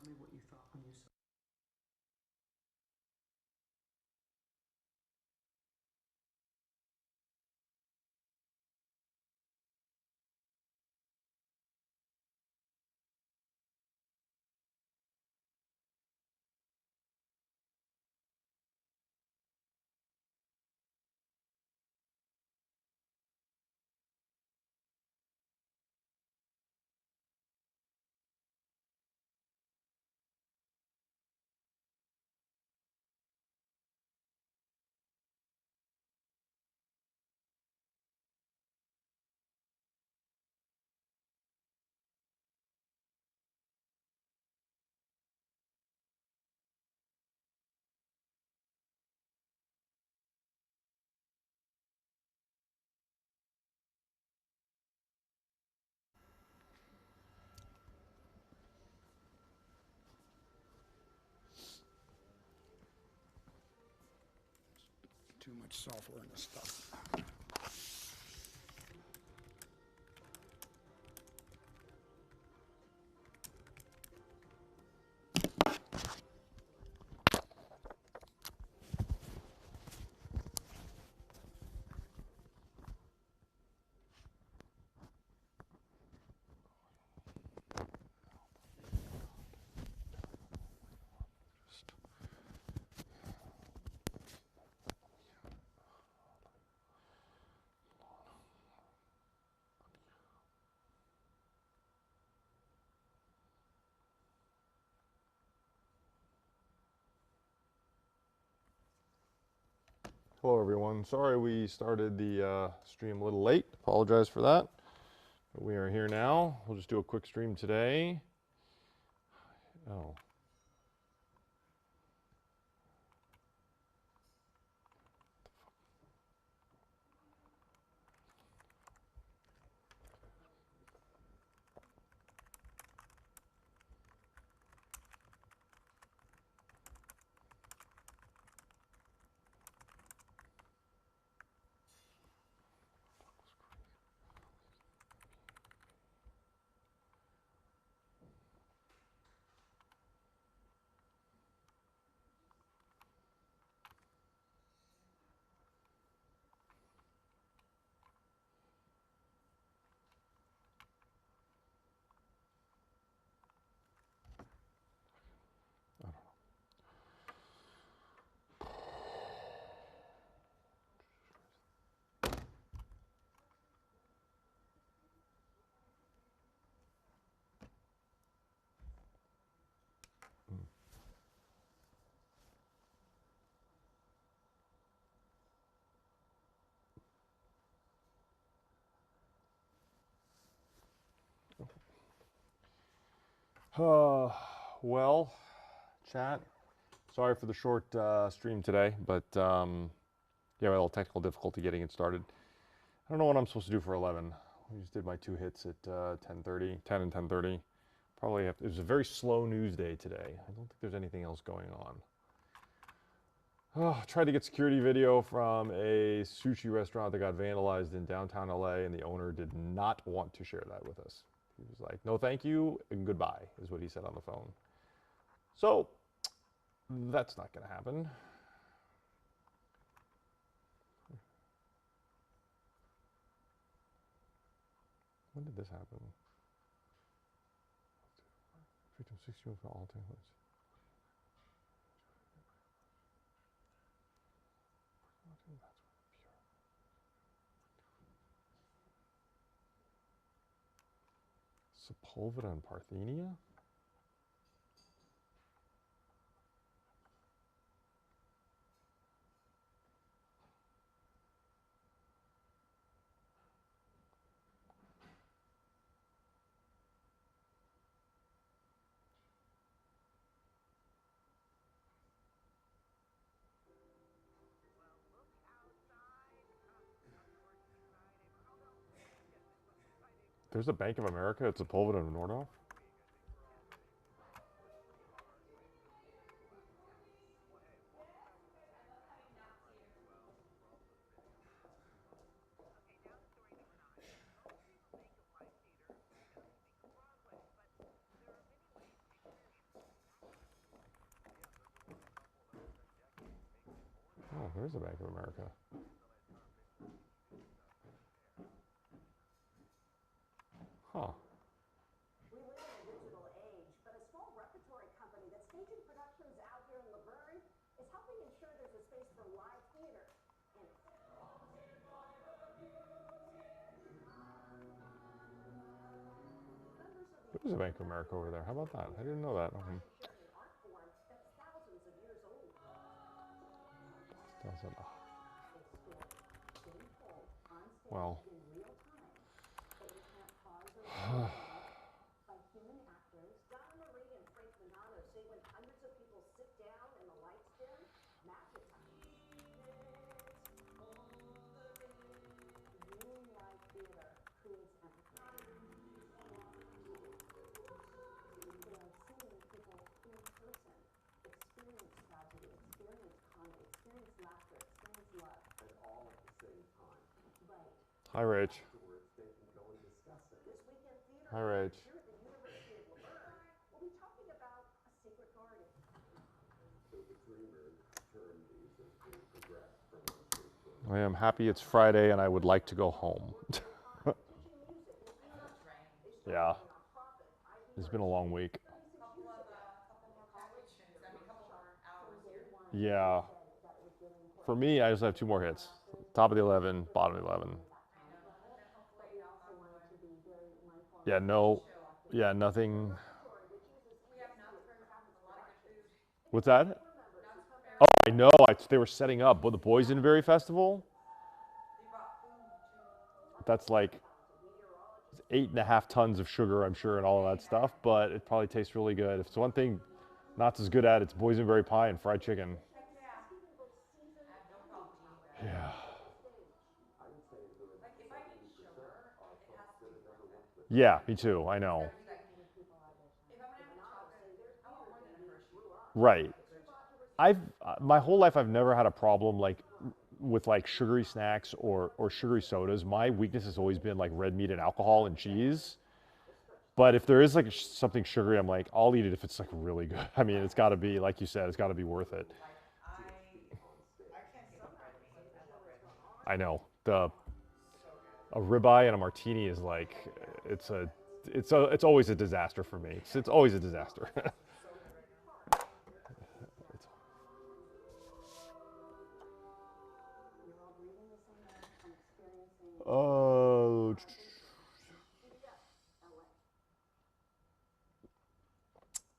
me what you thought when you saw. Too much software in this stuff. Hello everyone. Sorry we started the stream a little late. Apologize for that. But we are here now. We'll just do a quick stream today. Oh. Well, chat. Sorry for the short stream today, but yeah, a little technical difficulty getting it started. I don't know what I'm supposed to do for 11. We just did my 2 hits at 10:30, 10 and 10:30. Probably have to, it was a very slow news day today. I don't think there's anything else going on. Oh, tried to get security video from a sushi restaurant that got vandalized in downtown LA, and the owner did not want to share that with us. He was like, no thank you, and goodbye, is what he said on the phone. So, that's not going to happen. When did this happen? Freedom 61 for all templates. Sepulveda and Parthenia? There's a Bank of America at Sepulveda and Nordhoff? Oh, there's a Bank of America. Huh. We live in a digital age, but a small repertory company that's staging productions out here in Laverne is helping ensure there's a space for live theater in it. There's a Bank of America over there. How about that? I didn't know that. Sharing an art form that's thousands of years old. Well, In real time, but you can't pause or rewind by human actors. Donna Marie and Frank Manano say when hundreds of people sit down and the lights dim, magic happens. Viewing live theater creates empathy. They are seeing people in person experience tragedy, experience comedy, experience laughter, experience love. And all at the same time. Right. hi, Rach. Afterwards, they can go and discuss it. This weekend theater Hi, Rach. here at the University of Laverne, we'll be talking about a secret garden. So the dreamer term these as we progress from one stage to another. I am happy it's Friday and I would like to go home. Yeah. It's been a long week. Yeah. For me, I just have 2 more hits. Top of the 11, bottom of the 11. Yeah, no. Yeah, nothing. What's that? Oh, I know. They were setting up the Boysenberry Festival. That's like 8.5 tons of sugar, I'm sure, and all of that stuff, but it probably tastes really good. If it's one thing not as good at, it's boysenberry pie and fried chicken. Yeah. Yeah, me too. I know. Right. My whole life I've never had a problem with sugary snacks or sugary sodas. My weakness has always been like red meat and alcohol and cheese. But if there is like something sugary, I'm like, I'll eat it if it's like really good. I mean, it's got to be, like you said, it's got to be worth it. I know. A ribeye and a martini is like, it's always a disaster for me. It's always a disaster. Oh.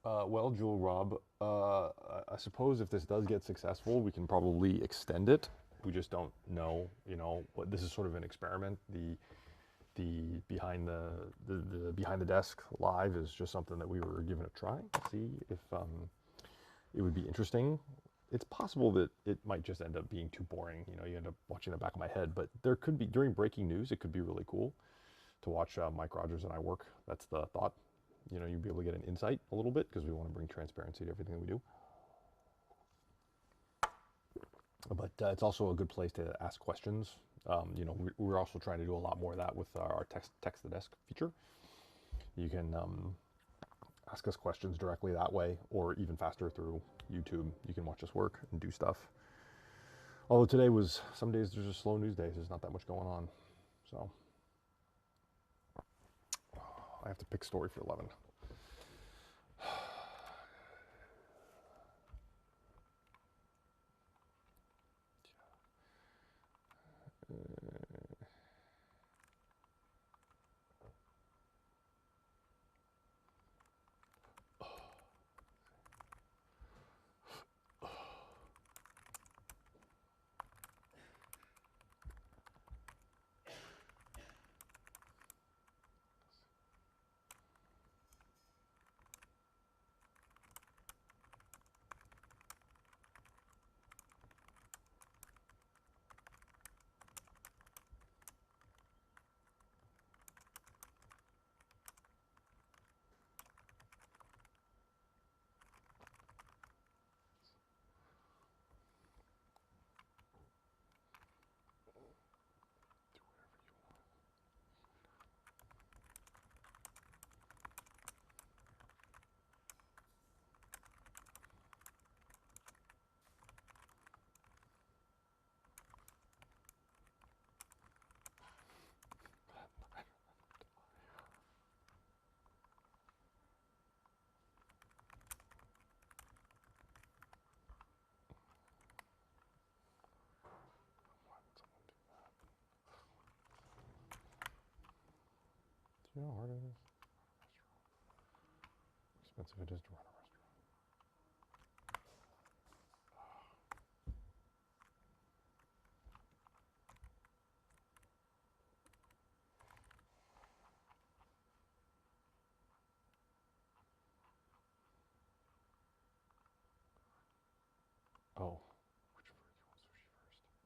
Well, Jewel Rob, I suppose if this does get successful, we can probably extend it. We just don't know, what this is sort of an experiment. The behind the desk live is just something that we were giving a try to see if it would be interesting. It's possible that it might just end up being too boring. You end up watching the back of my head, but there could be, during breaking news, it could be really cool to watch Mike Rogers and I work. That's the thought. You'd be able to get an insight a little bit because we want to bring transparency to everything that we do. But it's also a good place to ask questions. We're also trying to do a lot more of that with our text the desk feature. You can ask us questions directly that way, or even faster through YouTube. You can watch us work and do stuff. Although some days there's just slow news days. There's not that much going on. So I have to pick story for 11. You know how hard it is? Expensive it is to run a restaurant. Oh, which fruit do you want sushi first?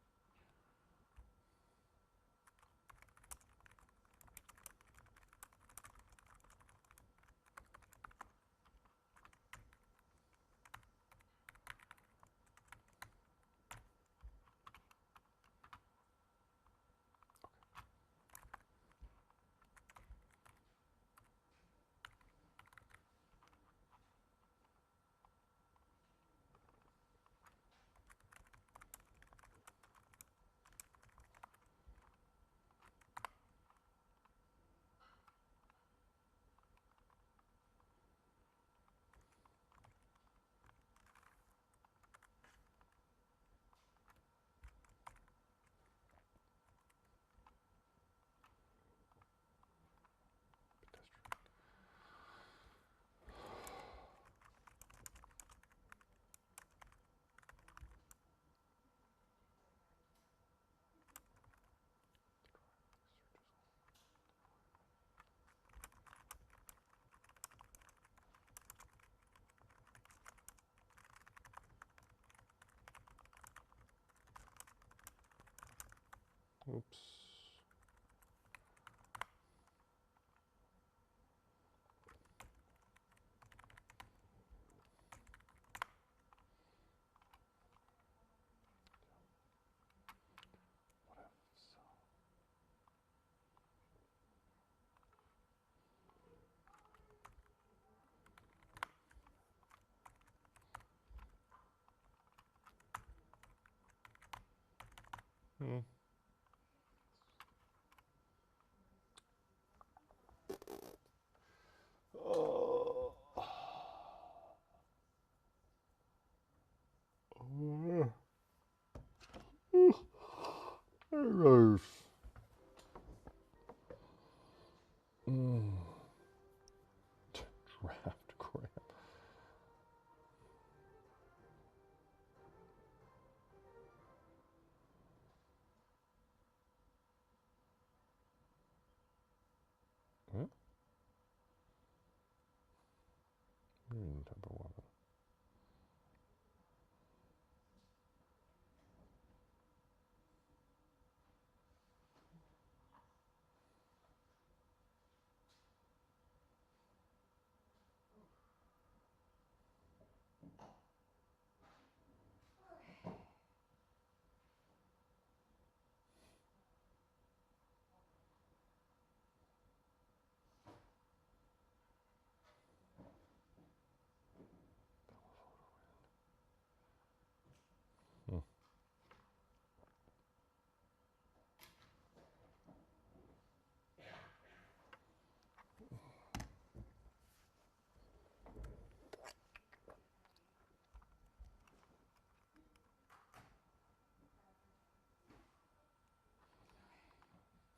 Oops. What ifs? Hmm. Oh. Gross. Mm. Draft crap. Huh? Type of weapon. Hmm.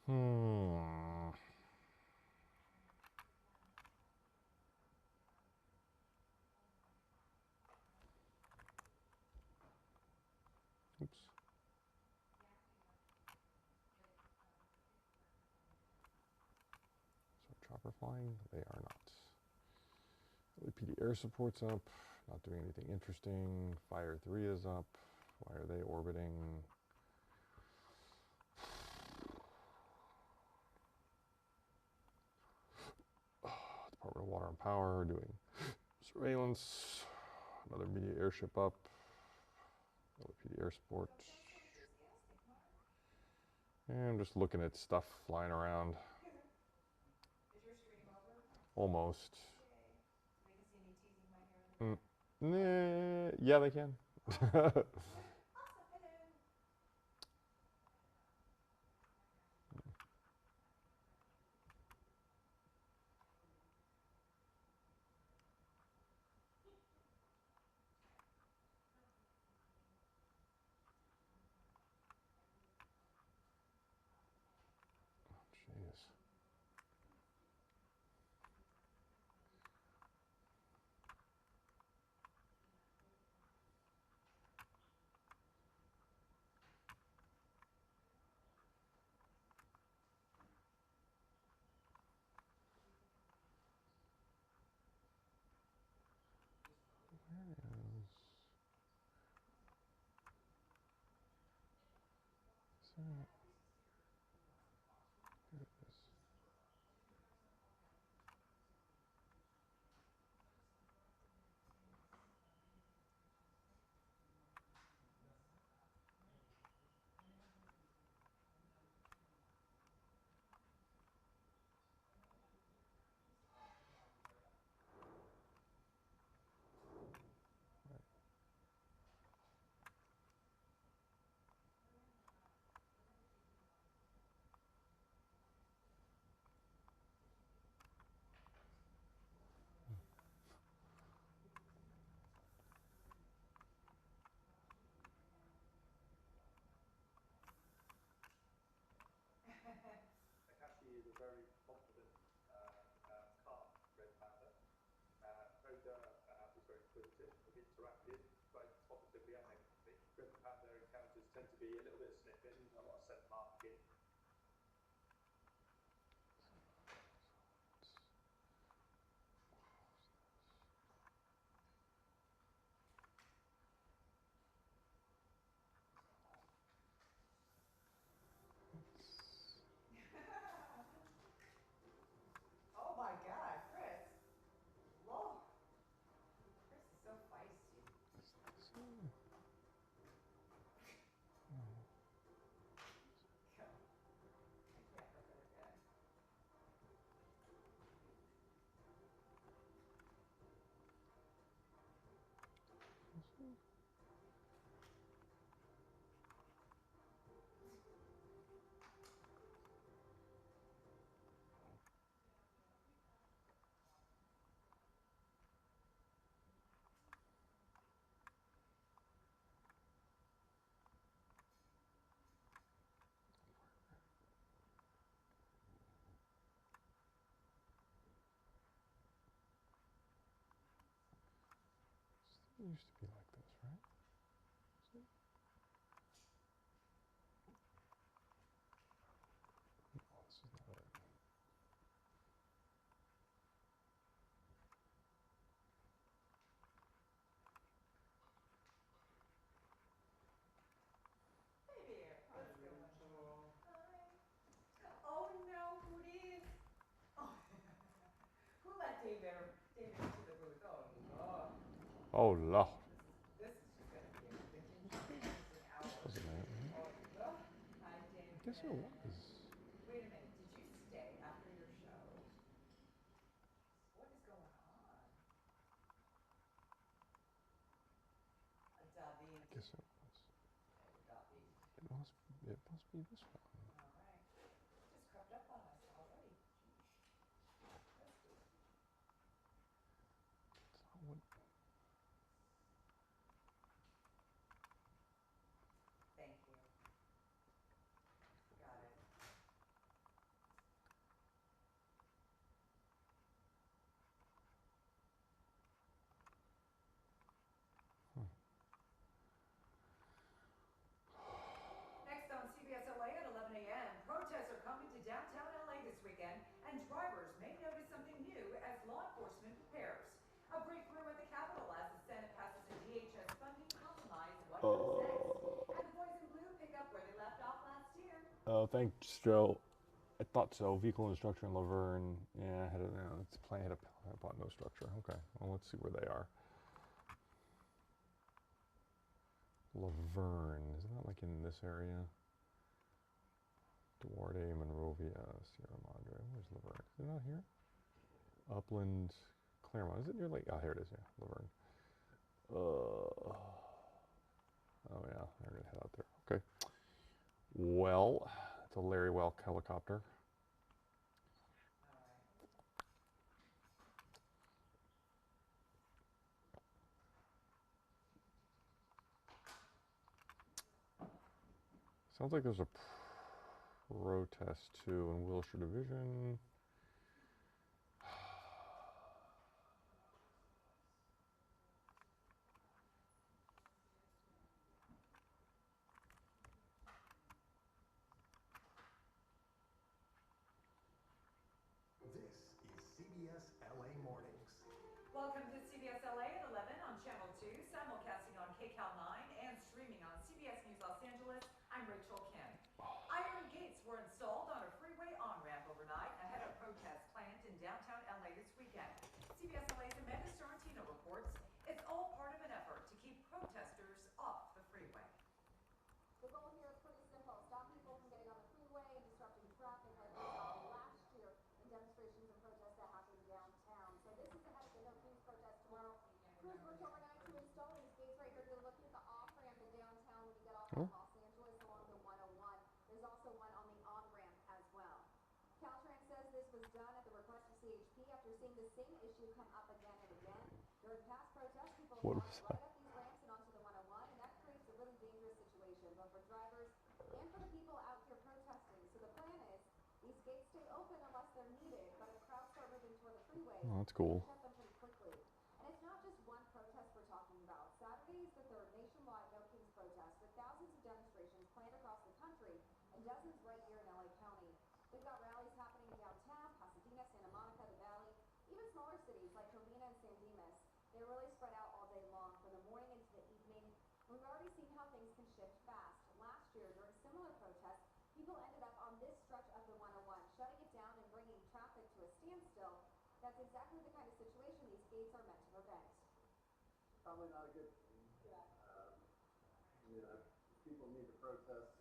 Hmm. Oops. So chopper flying? They are not. LAPD air support's up. Not doing anything interesting. Fire 3 is up. Why are they orbiting? Department of Water and Power doing surveillance. Another media airship up. LAPD air support. And I'm just looking at stuff flying around. Almost. Nah, yeah, they can. Jeez. Akashi is a very confident, calm red panda. Hoda is very inquisitive, interactive, both positively and negatively. Red panda encounters tend to be a little bit of sniffing, a lot of scent marking. Oh my God, Chris. Lord. Chris is so feisty. God, I can't look at her again. It used to be like this, right? See? Oh, this is not it. Hey there. What's going on? Hi. Oh no, who it is? Oh. Who let David into the booth? Oh Lord. Oh, Lord. This is just gonna be a confusing hour. Wasn't it? Oh Lord. Hi, David. I guess it was. Wait a minute. Did you stay after your show? What is going on? David. I guess it was. Hey, David. It must be this one. All right. It just crept up on us already. Jeez. Christy. It's not what. Thank you. Got it. Next on CBS LA at 11 a.m., protests are coming to downtown LA this weekend, and drivers may notice something new as law enforcement prepares. A breakthrough at the Capitol as the Senate passes a DHS funding compromise. What comes next? And the boys in blue pick up where they left off last year. Oh, thanks, Joe. I thought so. Vehicle and structure in Laverne. Yeah, it's plan had upon no structure. Okay, well, let's see where they are. Laverne, isn't that like in this area? Duarte, Monrovia, Sierra Madre. Where's Laverne? Is it not here? Upland, Claremont. Is it near Lake? Oh, here it is. Yeah, Laverne. Oh yeah, they're gonna head out there. Okay. Well, it's a Larry Welk helicopter. Sounds like there's a protest too in Wilshire Division. This is CBS LA Mornings. Welcome to CBS LA at 11 on Channel 2 the same issue come up again and again. During past protests, people What walk was right that? up these ramps and onto the 101, and that creates a really dangerous situation, both for drivers and for the people out here protesting. So the plan is these gates stay open unless they're needed, but if crowds start moving toward the freeway, Oh, that's they can cool. shut them pretty quickly. And it's not just one protest we're talking about. Saturday is the third nationwide No Kings protest, with thousands of demonstrations planned across the country and dozens right here in LA County. We've got rallies happening in downtown, Pasadena, Santa Monica, the Valley, even smaller cities like Covina and San Dimas. They're really spread out all day long, from the morning into the evening. We've already seen how things can shift fast. Last year, during similar protests, people ended up on this stretch of the 101, shutting it down and bringing traffic to a standstill. That's exactly the kind of situation these gates are meant to prevent. Probably not a good thing. People need to protest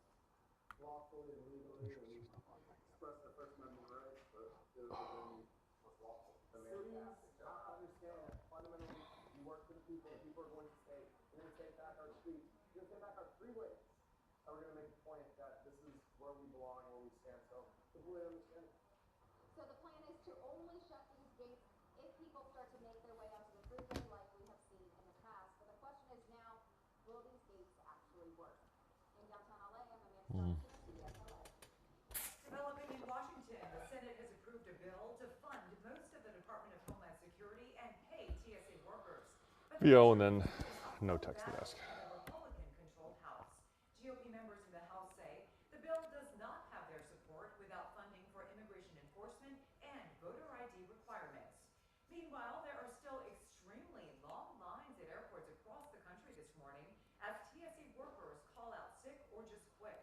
lawfully and legally and express their First Amendment rights, but do it within what's lawful. Cities, I understand that fundamentally we work for the people are going to say, we're going to take back our streets, we're going to take back our freeways, and we're going to make a point that this is where we belong, where we stand, so completely understand it. So the plan is to only shut these gates if people start to make their way onto the freeway like we have seen in the past. But the question is now, will these gates actually work? In downtown LA, I'm Amanda Johnson, CBS LA. Developing in Washington, the Senate has approved a bill to fund most of the Department of Homeland Security and pay TSA workers. But Video and then no text to ask. in the Republican-controlled House. GOP members in the House say the bill does not have their support without funding for immigration enforcement and voter ID requirements. Meanwhile, there are still extremely long lines at airports across the country this morning as TSA workers call out sick or just quit.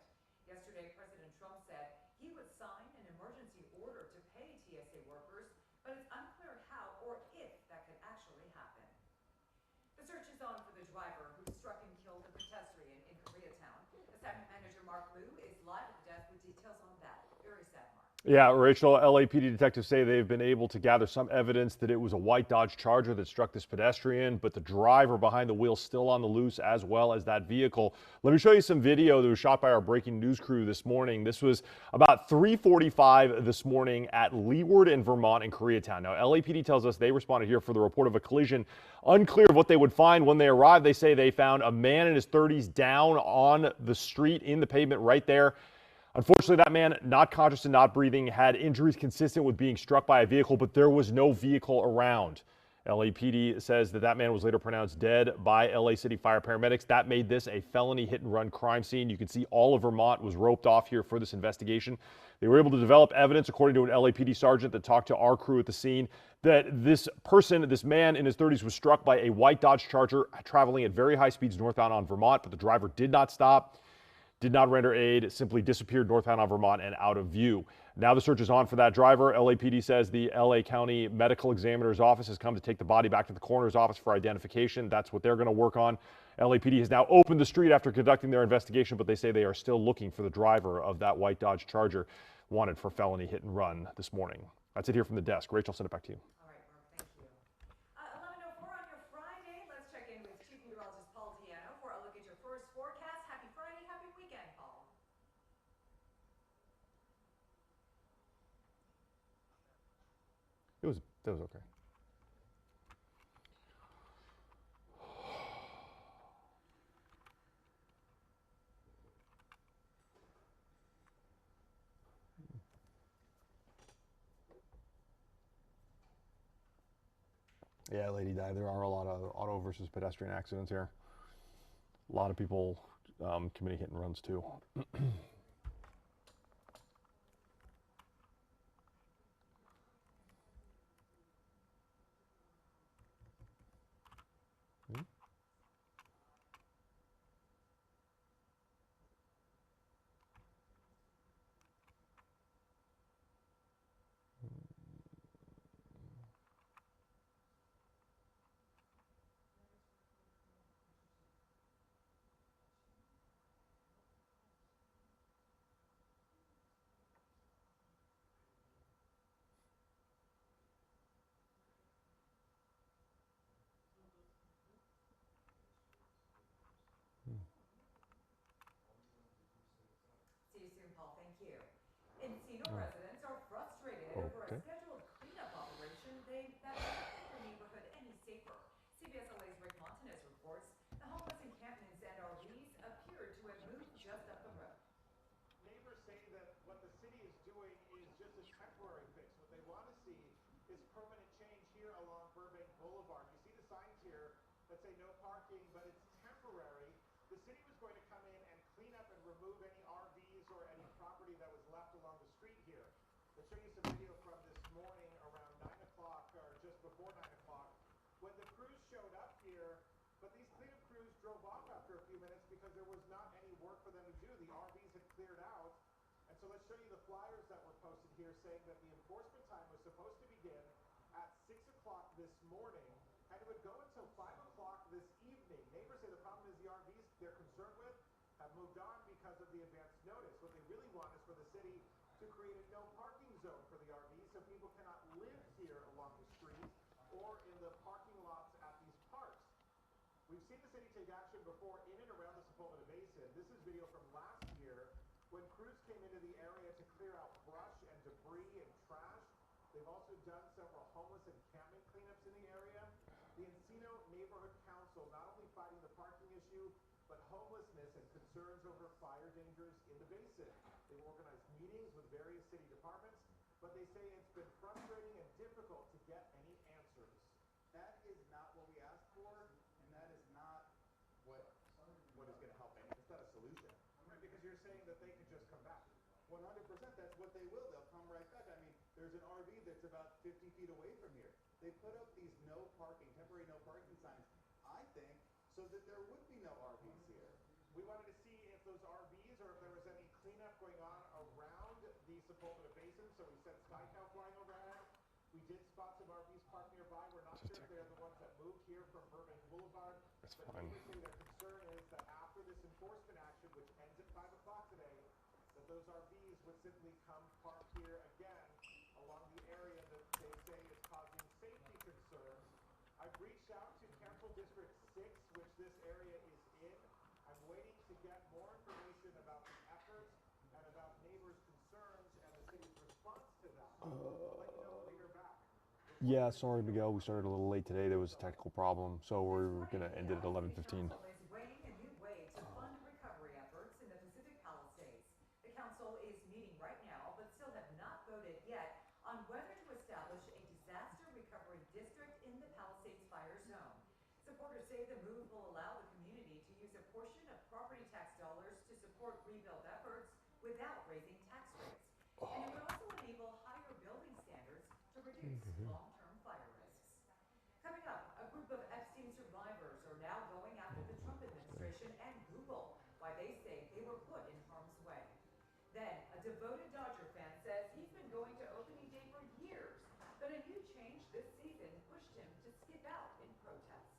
Yesterday, President Trump said he would sign an emergency order to pay TSA workers, but it's unclear how or if that could actually happen. The search is on for the driver who struck and killed a pedestrian in Koreatown. Assignment manager Mark Liu is live at the desk with details on that. Very sad, Mark. Yeah, Rachel, LAPD detectives say they've been able to gather some evidence that it was a white Dodge Charger that struck this pedestrian, but the driver behind the wheel still on the loose, as well as that vehicle. Let me show you some video that was shot by our breaking news crew this morning. This was about 3:45 this morning at Leeward in Vermont in Koreatown. Now, LAPD tells us they responded here for the report of a collision. Unclear of what they would find when they arrived. They say they found a man in his 30s down on the street in the pavement right there. Unfortunately, that man, not conscious and not breathing, had injuries consistent with being struck by a vehicle, but there was no vehicle around. LAPD says that man was later pronounced dead by LA City Fire paramedics. That made this a felony hit and run crime scene. You can see all of Vermont was roped off here for this investigation. They were able to develop evidence, according to an LAPD sergeant that talked to our crew at the scene, that this man in his 30s was struck by a white Dodge Charger traveling at very high speeds northbound on Vermont, but the driver did not stop, did not render aid, simply disappeared northbound on Vermont and out of view. Now the search is on for that driver. LAPD says the LA County Medical Examiner's Office has come to take the body back to the coroner's office for identification. That's what they're going to work on. LAPD has now opened the street after conducting their investigation, but they say they are still looking for the driver of that white Dodge Charger wanted for felony hit and run this morning. That's it here from the desk. Rachel, send it back to you. All right, Mark, thank you. 11:04 on your Friday. Let's check in with Chief Meteorologist Paul Diano for a look at your first forecast. Happy Friday, happy weekend, Paul. That was okay. Yeah, lady died. There are a lot of auto versus pedestrian accidents here. A lot of people committing hit and runs too. See you soon, Paul. Thank you. Encino residents are frustrated over a scheduled cleanup operation that CBS LA's Rick Montanez reports the homeless encampments and RVs appear to have moved just up the road. Neighbors say that what the city is doing is just a temporary fix. What they want to see is permanent change here along Burbank Boulevard. You see the signs here that say no parking, but it's temporary. The city was going to come in and clean up and remove any RVs or any property that was left along the street here. I'll show you some video from this morning around 9 o'clock or just before 9 o'clock when the crews showed up here, but these cleanup crews drove off after a few minutes because there was not any work for them to do. The RVs had cleared out. And so let's show you the flyers that were posted here saying that the enforcement time was supposed to begin at 6 o'clock this morning, and it would go until 5 o'clock this evening. Neighbors say the problem is the RVs they're concerned with have moved on because of the advance notice. What they really want is for the city to create a no parking zone for the RVs so people cannot live here along the street or in the parking lots at these parks. We've seen the city take action before in and around the Sepulveda Basin. This is video from last year when crews came into the area to clear out brush and debris and trash. They've also done several homeless encampment cleanups in the area. The Encino Neighborhood Council not only fighting the parking issue, but homelessness and concerns over fire dangers in the basin. They've organized meetings with various city departments, but they say it's been frustrating and difficult to get any answers. That is not what we asked for, and that is not what is going to help any. It's not a solution. Right, because you're saying that they could just come back. 100%, that's what they will. They'll come right back. I mean, there's an RV that's about 50 feet away from here. They put up these no parking, temporary no parking signs, I think, so that there would be no RVs here. We wanted to see if those RVs or if there was any cleanup going on around the Sepulveda Basin, so we sent Skycow flying overhead. We did spot some RVs parked nearby. We're not sure if they're the ones that moved here from Burbank Boulevard. That's but fine. neighbors say their concern is that after this enforcement action, which ends at 5 o'clock today, that those RVs would simply come park here again along the area that they say is causing safety concerns. I've reached out to Council District 6, which this area is in. I'm waiting to get more information about the efforts and about neighbors' concerns and the city's response to them. I'll let you know when we hear back. Yeah, sorry, Miguel. We started a little late today. There was a technical problem, so we're going to end it at 11:15. Council is weighing a new way to fund recovery efforts in the Pacific Palisades. The council is meeting right now, but still have not voted yet on whether to establish a disaster recovery district in the Palisades fire zone. Supporters say the move will allow the community to use a portion of property tax dollars to support rebuild efforts without raising tax rates. And it would also enable higher building standards to reduce long-term fire risks. Coming up, a group of Epstein survivors are now going after the Trump administration and Google, why they say they were put in harm's way. Then, a devoted Dodger fan says he's been going to opening day for years, but a new change this season pushed him to skip out in protest.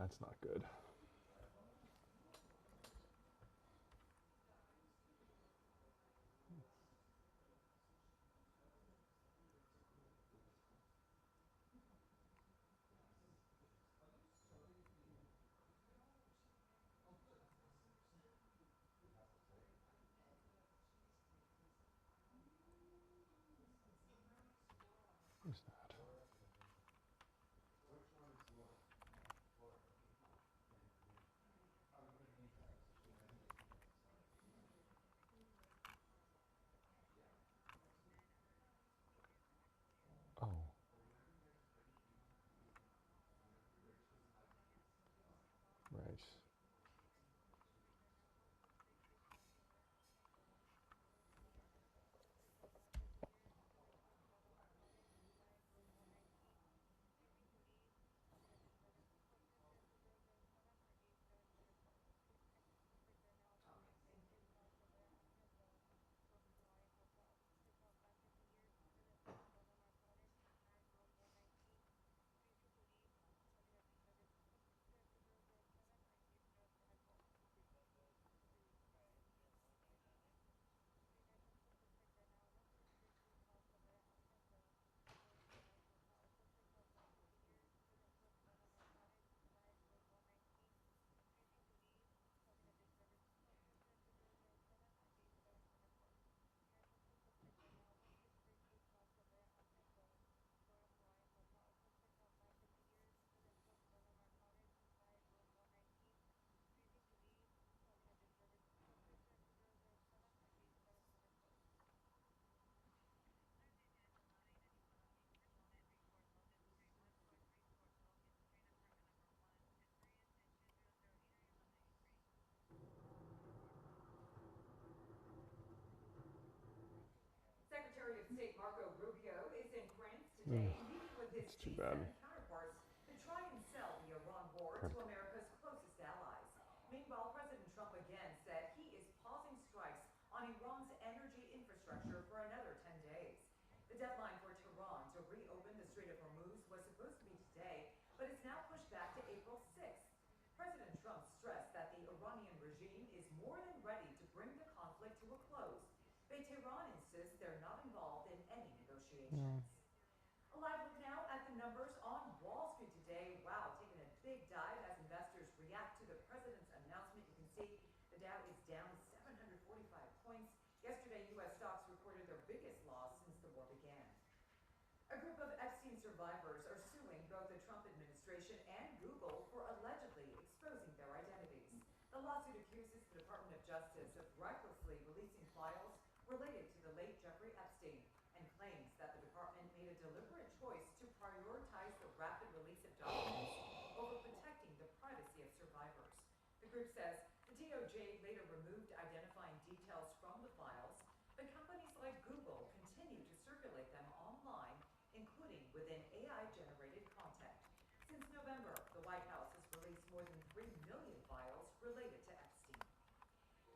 That's not good. Who's that? today, meeting with his It's too bad. G7 counterparts to try and sell the Iran war to America's closest allies. Meanwhile, President Trump again said he is pausing strikes on Iran's energy infrastructure for another 10 days. The deadline for Tehran to reopen the Strait of Hormuz was supposed to be today, but it's now pushed back to April 6th. President Trump stressed that the Iranian regime is more than ready to bring the conflict to a close, but Tehran insists they're not involved in any negotiations. A live look now at the numbers on Wall Street today. Wow, taking a big dive as investors react to the president's announcement. You can see the Dow is down 745 points. Yesterday, U.S. stocks reported their biggest loss since the war began. A group of Epstein survivors are suing both the Trump administration and Google for allegedly exposing their identities. The lawsuit accuses the Department of Justice of recklessly releasing files related to the late Jeffrey Epstein and claims that the department made a deliberate choice to prioritize the rapid release of documents over protecting the privacy of survivors. The group says the DOJ later removed identifying details from the files, but companies like Google continue to circulate them online, including within AI-generated content. Since November, the White House has released more than 3 million files related to Epstein.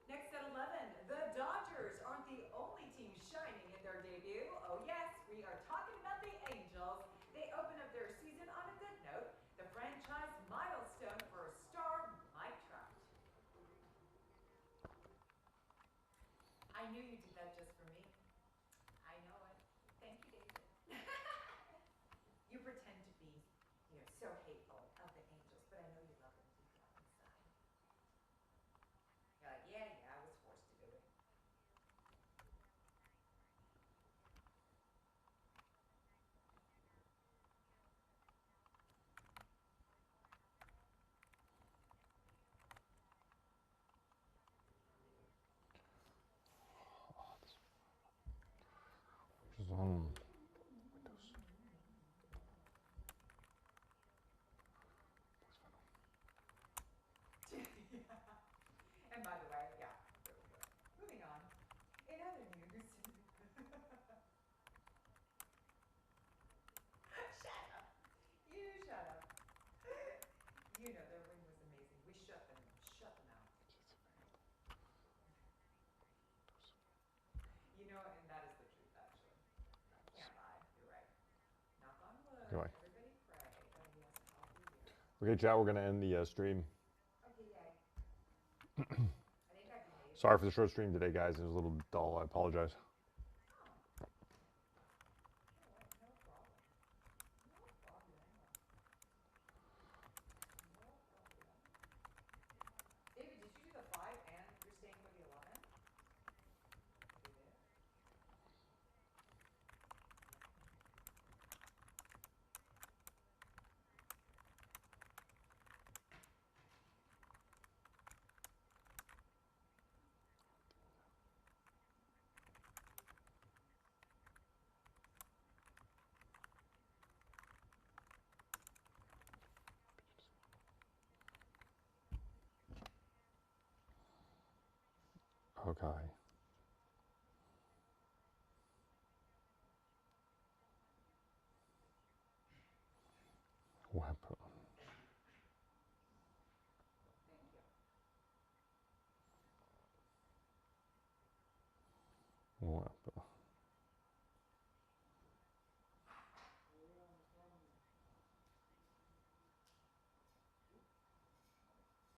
Next at 11, the Dodgers aren't the only team shining in their debut. Oh yes, we are talking about the Angels. They open up their season on a good note, the franchise milestone for star Mike Trout. I knew you did that just for me. I know it. Thank you, David. You pretend to be, so hateful of the Angels, but I know you love them deep down inside. You're like, yeah, I was forced to do it. Which is on Windows. And by the way, yeah, there we go. Moving on. In other news, shut up. You shut up. You know their win was amazing. We shut them out. And that is the truth, actually. Can't lie. You're right. Knock on wood. Anyway. Everybody pray that he has a healthy year. Okay, chat, we're going to end the stream. Okay, yay. I think I've been made. Sorry for the short stream today, guys. It was a little dull. I apologize. Oh. You know what? No problem. No problem. No problem. David, did you do the 5 and you're staying for the 11? You did? Okay. Weapon. Thank you. Weapon.